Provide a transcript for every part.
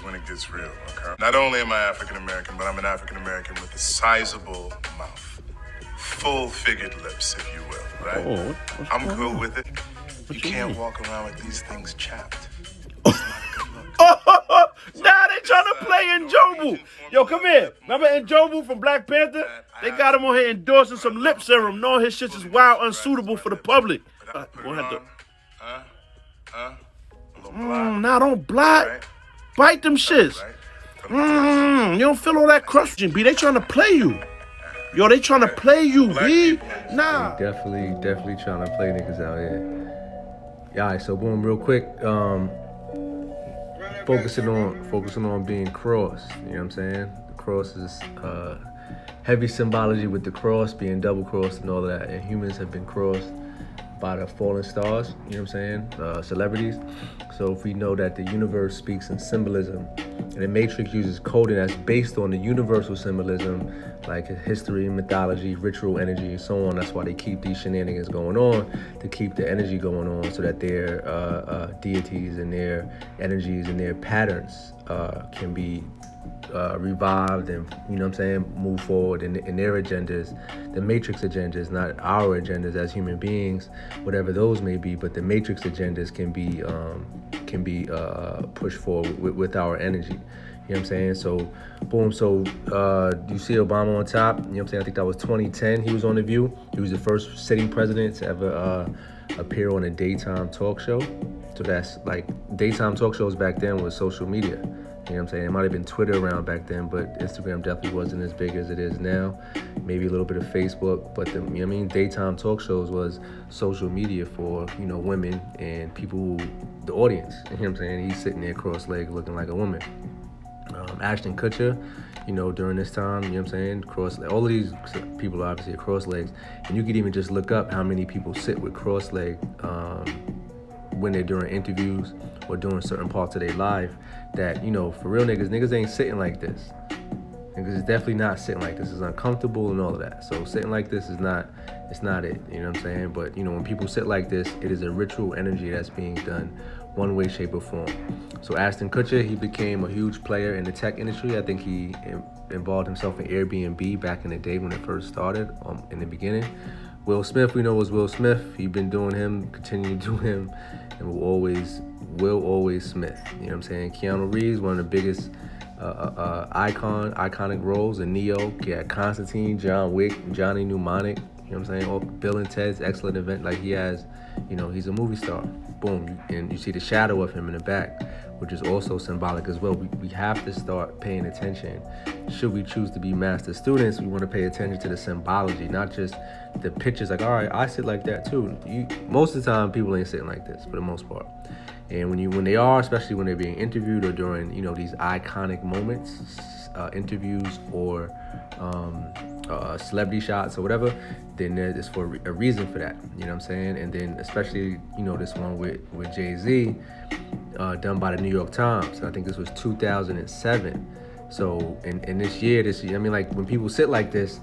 when it gets real, okay? Not only am I African-American, but I'm an African-American with a sizable mouth. Full-figured lips, if you will, right? Oh, I'm cool with it. You can't walk around with these things chapped. Now they trying to play NJobu. Yo, come here. Remember NJobu from Black Panther? They got him on here endorsing some lip serum. No, his shit is wild, unsuitable for the public. We'll have to. Nah, don't block. Bite them shits. You don't feel all that crushing, B. They trying to play you. Yo, they trying to play you, B. Nah. Definitely trying to play niggas out here. Yeah, all right, so boom, real quick. Focusing on being crossed. You know what I'm saying? The cross is heavy symbology with the cross being double crossed and all that. And humans have been crossed by the fallen stars. You know what I'm saying? Celebrities. So if we know that the universe speaks in symbolism, and the Matrix uses coding that's based on the universal symbolism, like history, mythology, ritual energy, and so on. That's why they keep these shenanigans going on, to keep the energy going on, so that their deities and their energies and their patterns can be revived and, you know what I'm saying, move forward in their agendas, the Matrix agendas, not our agendas as human beings, whatever those may be, but the Matrix agendas can be pushed forward with our energy. You know what I'm saying? So, boom. So, you see Obama on top. You know what I'm saying? I think that was 2010. He was on The View. He was the first sitting president to ever appear on a daytime talk show. So that's like daytime talk shows back then was social media. You know what I'm saying? It might have been Twitter around back then, but Instagram definitely wasn't as big as it is now. Maybe a little bit of Facebook, but you know what I mean? Daytime talk shows was social media for, you know, women and people, the audience. You know what I'm saying? He's sitting there cross-legged looking like a woman. Ashton Kutcher, you know, during this time, you know what I'm saying? All of these people are obviously cross-legs. And you could even just look up how many people sit with cross-legged when they're doing interviews or doing certain parts of their life that, you know, for real niggas ain't sitting like this. Niggas is definitely not sitting like this. It's uncomfortable and all of that. So sitting like this is not, it's not it, you know what I'm saying? But, you know, when people sit like this, it is a ritual energy that's being done one way, shape, or form. So Ashton Kutcher, he became a huge player in the tech industry. I think he involved himself in Airbnb back in the day when it first started, in the beginning. Will Smith, we know, was Will Smith. He's been doing him, continue to do him, and will always Smith. You know what I'm saying? Keanu Reeves, one of the biggest iconic roles in Neo. Yeah, Constantine, John Wick, Johnny Mnemonic. You know what I'm saying? All Bill and Ted's Excellent Event. Like he has, you know, he's a movie star. Boom, and you see the shadow of him in the back, which is also symbolic as well. We have to start paying attention. Should we choose to be master students, we want to pay attention to the symbology, not just the pictures. Like, all right, I sit like that too. Most of the time, people ain't sitting like this for the most part. And when they are, especially when they're being interviewed or during, you know, these iconic moments, interviews or celebrity shots or whatever, then there's for a reason for that. You know what I'm saying? And then especially, you know, this one with Jay-Z, done by the New York Times. I think this was 2007. So in this year, I mean, like when people sit like this,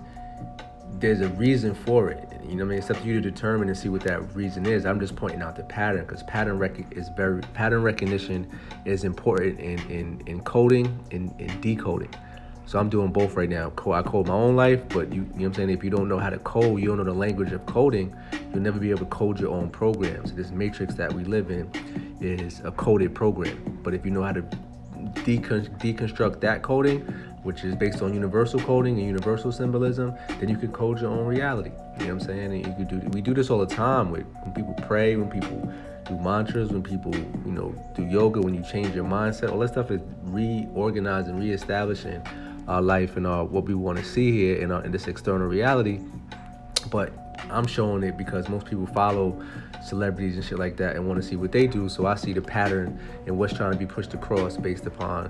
there's a reason for it. You know what I mean? It's up to you to determine and see what that reason is. I'm just pointing out the pattern, because pattern recognition is important in coding and in decoding. So I'm doing both right now. I code my own life, but you know what I'm saying? If you don't know how to code, you don't know the language of coding, you'll never be able to code your own programs. This matrix that we live in is a coded program. But if you know how to deconstruct that coding, which is based on universal coding and universal symbolism, then you could code your own reality. You know what I'm saying? And you could we do this all the time when people pray, when people do mantras, when people, you know, do yoga, when you change your mindset. All that stuff is reorganizing, reestablishing our life and what we want to see here in this external reality. But I'm showing it because most people follow celebrities and shit like that and want to see what they do. So I see the pattern and what's trying to be pushed across based upon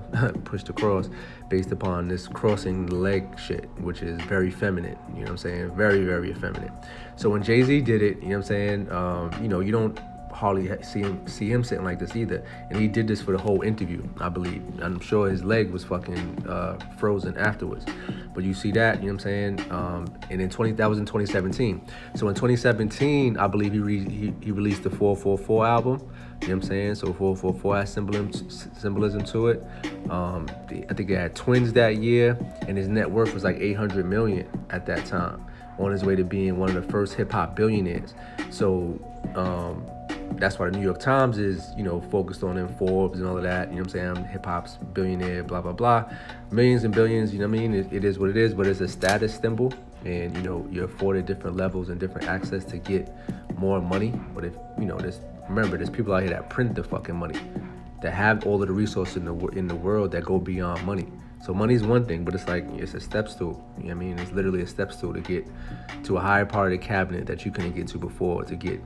this crossing the leg shit, which is very feminine. You know what I'm saying? Very, very effeminate. So when Jay-Z did it, you know what I'm saying? You know, you don't hardly see him sitting like this either. And he did this for the whole interview, I believe. I'm sure his leg was fucking frozen afterwards. But you see that, you know what I'm saying? And that was in 2017. So in 2017, I believe he released the 444 album. You know what I'm saying? So 444 has symbolism to it. I think he had twins that year, and his net worth was like 800 million at that time, on his way to being one of the first hip hop billionaires. So that's why the New York Times is, focused on him, Forbes and all of that. You know what I'm saying? Hip hop's billionaire, blah, blah, blah. Millions and billions, you know what I mean? It is what it is, but it's a status symbol. And, you're afforded different levels and different access to get more money. But if, there's people out here that print the fucking money, that have all of the resources in the world that go beyond money. So money's one thing, but it's a step stool. You know what I mean? It's literally a step stool to get to a higher part of the cabinet that you couldn't get to before, to get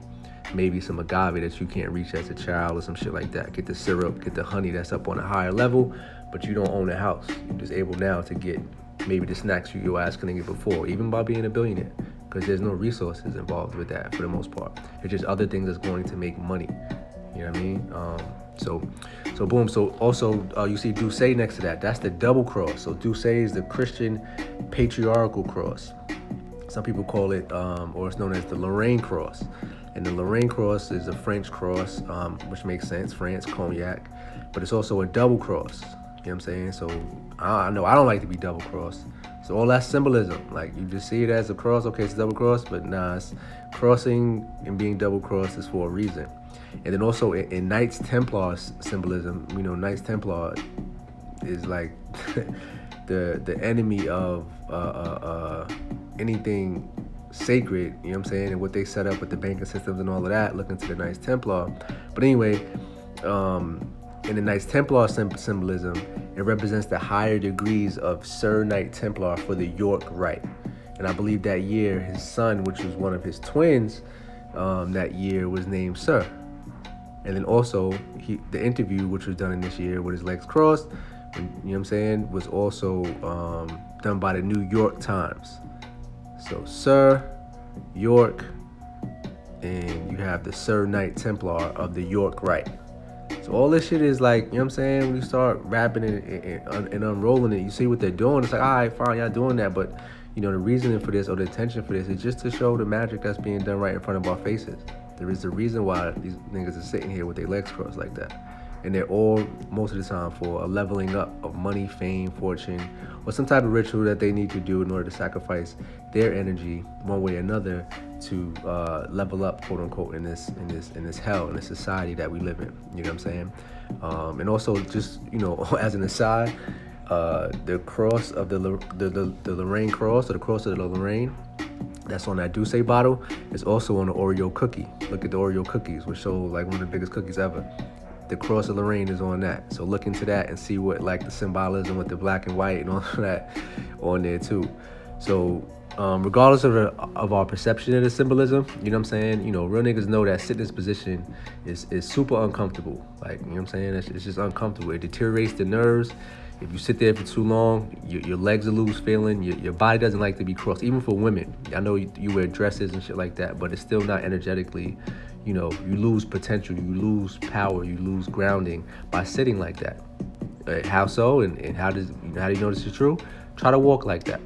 maybe some agave that you can't reach as a child or some shit like that. Get the syrup, get the honey that's up on a higher level, but you don't own a house. You're just able now to get maybe the snacks your ass couldn't get before, even by being a billionaire, because there's no resources involved with that for the most part. It's just other things that's going to make money. You know what I mean? So boom. So also you see Douce next to that. That's the double cross. So Douce is the Christian patriarchal cross. Some people call it, or it's known as the Lorraine cross. And the Lorraine cross is a French cross, which makes sense, France, cognac. But it's also a double cross. You know what I'm saying? So I know I don't like to be double crossed. So all that symbolism, like you just see it as a cross, okay, it's a double cross, but nah, it's crossing and being double crossed is for a reason. And then also in Knights Templar symbolism, Knights Templar is like the enemy of anything sacred, you know what I'm saying, and what they set up with the banking systems and all of that, looking to the Knights Templar. But anyway, in the Knights Templar symbolism, it represents the higher degrees of Sir Knight Templar for the York Rite. And I believe that year, his son, which was one of his twins, that year was named Sir. And then also, the interview, which was done in this year with his legs crossed, you know what I'm saying, was also done by the New York Times. So Sir, York, and you have the Sir Knight Templar of the York Rite. So all this shit is like, you know what I'm saying, when you start rapping and unrolling it, you see what they're doing. It's like, all right, fine, y'all doing that, but the reasoning for this or the intention for this is just to show the magic that's being done right in front of our faces. There is a reason why these niggas are sitting here with their legs crossed like that. And they're all, most of the time, for a leveling up of money, fame, fortune, or some type of ritual that they need to do in order to sacrifice their energy one way or another to level up, quote unquote, in this hell, in this society that we live in. You know what I'm saying? And also, just as an aside, the cross of the Lorraine cross, or the cross of the Lorraine, that's on that Douce bottle, is also on the Oreo cookie. Look at the Oreo cookies, which show like one of the biggest cookies ever. The cross of Lorraine is on that. So look into that and see what like the symbolism with the black and white and all that on there too. So regardless of our perception of the symbolism, you know what I'm saying? Real niggas know that sitting in this position is super uncomfortable. Like, you know what I'm saying? It's just uncomfortable. It deteriorates the nerves. If you sit there for too long, your legs will lose feeling. Your body doesn't like to be crossed, even for women. I know you wear dresses and shit like that, but it's still not energetically, you lose potential, you lose power, you lose grounding by sitting like that. How so? And how do you know this is true? Try to walk like that.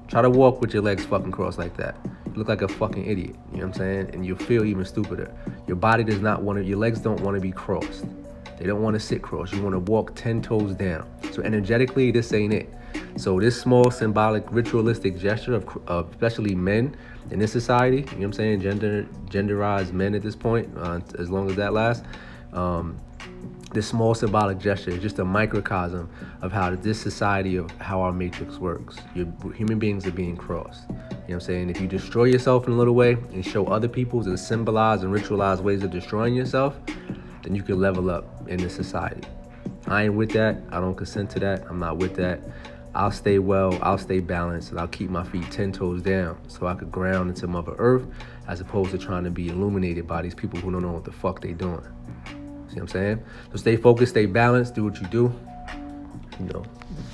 Try to walk with your legs fucking crossed like that. You look like a fucking idiot, you know what I'm saying? And you'll feel even stupider. Your body does not want to, your legs don't want to be crossed. They don't want to sit crossed. You want to walk 10 toes down. So energetically, this ain't it. So this small symbolic ritualistic gesture of especially men in this society, you know what I'm saying, genderized men at this point, as long as that lasts, this small symbolic gesture is just a microcosm of how this society, of how our matrix works. Human beings are being crossed. You know what I'm saying? If you destroy yourself in a little way and show other people's and symbolize and ritualize ways of destroying yourself, then you can level up in this society. I ain't with that. I don't consent to that. I'm not with that. I'll stay well, I'll stay balanced, and I'll keep my feet 10 toes down so I could ground into Mother Earth, as opposed to trying to be illuminated by these people who don't know what the fuck they doing. See what I'm saying? So stay focused, stay balanced, do what you do.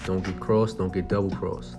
Don't get crossed, don't get double crossed.